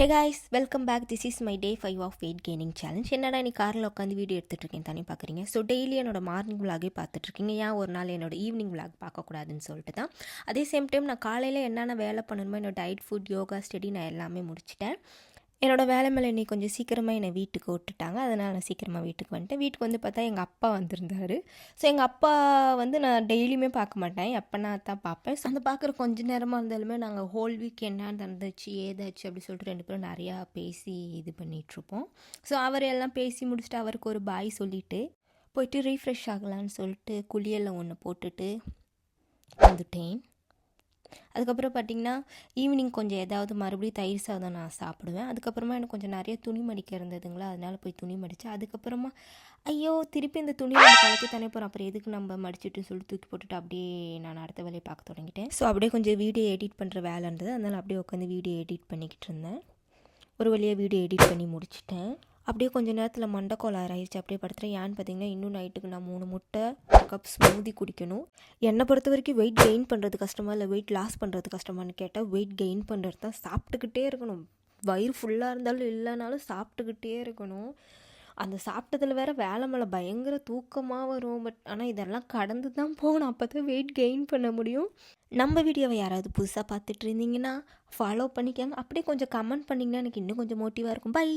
Hey guys, welcome back. This is my day 5 of weight gaining challenge. என்னடா நீ காரில் உட்காந்து வீடியோ எடுத்துகிட்ருக்கேன் தானே பார்க்குறீங்க. ஸோ டெய்லி என்னோட மார்னிங் விளாகே பார்த்துட்ருக்கீங்க. ஏன் ஒரு நாள் என்னோட ஈவினிங் விளாக் பார்க்கக்கூடாதுன்னு சொல்லிட்டு தான். அதே சேம் டைம் நான் காலையில் என்னென்ன வேலை பண்ணணுமோ என்னோட டயட், ஃபுட், யோகா, ஸ்டடி நான் எல்லாமே முடிச்சிட்டேன். என்னோடய வேலை மேலே இன்னைக்கு கொஞ்சம் சீக்கிரமாக என்னை வீட்டுக்கு விட்டுட்டாங்க. அதனால் நான் சீக்கிரமாக வீட்டுக்கு வந்துட்டேன். வீட்டுக்கு வந்து பார்த்தா எங்கள் அப்பா வந்திருந்தார். ஸோ எங்கள் அப்பா வந்து நான் டெய்லியுமே பார்க்க மாட்டேன், எப்போனா தான் பார்ப்பேன். ஸோ அந்த பார்க்குற கொஞ்ச நேரமாக இருந்தாலுமே நாங்கள் ஹோல் வீக் என்ன நடந்துச்சு ஏதாச்சு அப்படி சொல்லிட்டு 2 பேரும் நிறையா பேசி இது பண்ணிகிட்ருப்போம். ஸோ அவர் எல்லாம் பேசி முடிச்சுட்டு அவருக்கு ஒரு பாய் சொல்லிவிட்டு போயிட்டு ரீஃப்ரெஷ் ஆகலான்னு சொல்லிட்டு குளியலில் ஒன்று போட்டுட்டு வந்துட்டேன். அதுக்கப்புறம் பார்த்திங்கன்னா ஈவினிங் கொஞ்சம் ஏதாவது மறுபடியும் தயிர் சாதம் நான் சாப்பிடுவேன். அதுக்கப்புறமா எனக்கு கொஞ்சம் நிறைய துணி மடிக்க இருந்ததுங்களா, அதனால் போய் துணி மடித்தேன். அதுக்கப்புறமா ஐயோ திருப்பி இந்த துணி நம்ம கலக்கி தானே போகிறோம், அப்புறம் எதுக்கு நம்ம மடிச்சுட்டு சொல்லிட்டு தூக்கி போட்டுட்டு அப்படியே நான் அடுத்த வேலையை பார்க்க தொடங்கிட்டேன். ஸோ அப்படியே கொஞ்சம் வீடியோ எடிட் பண்ணுற வேலை இருந்தது, அதனால் அப்படியே உட்காந்து வீடியோ எடிட் பண்ணிக்கிட்டு இருந்தேன். ஒரு வழியாக வீடியோ எடிட் பண்ணி முடிச்சிட்டேன். அப்படியே கொஞ்சம் நேரத்தில் மண்டைக்கோளாறு ஆயிடுச்சு. அப்படியே படுத்துகிறேன். ஏன்னு பார்த்தீங்கன்னா இன்னும் நைட்டுக்கு நான் 3 முட்டை, 1 கப் ஸ்மூதி குடிக்கணும். என்னை பொறுத்த வரைக்கும் வெயிட் கெயின் பண்ணுறது கஷ்டமா இல்லை வெயிட் லாஸ் பண்ணுறது கஷ்டமானு கேட்டால் வெயிட் கெயின் பண்ணுறது தான். சாப்பிட்டுக்கிட்டே இருக்கணும், வயிறு ஃபுல்லாக இருந்தாலும் இல்லைனாலும் சாப்பிட்டுக்கிட்டே இருக்கணும். அந்த சாப்பிட்டதில் வேறு வேலை மேலே பயங்கர தூக்கமாக வரும். ஆனால் இதெல்லாம் கடந்து தான் போகணும், அப்போ தான் வெயிட் கெயின் பண்ண முடியும். நம்ம வீடியோவை யாராவது புதுசாக பார்த்துட்டு இருந்தீங்கன்னா ஃபாலோ பண்ணிக்கோங்க. அப்படியே கொஞ்சம் கமெண்ட் பண்ணிங்கன்னா எனக்கு இன்னும் கொஞ்சம் மோட்டிவாக இருக்கும். பை.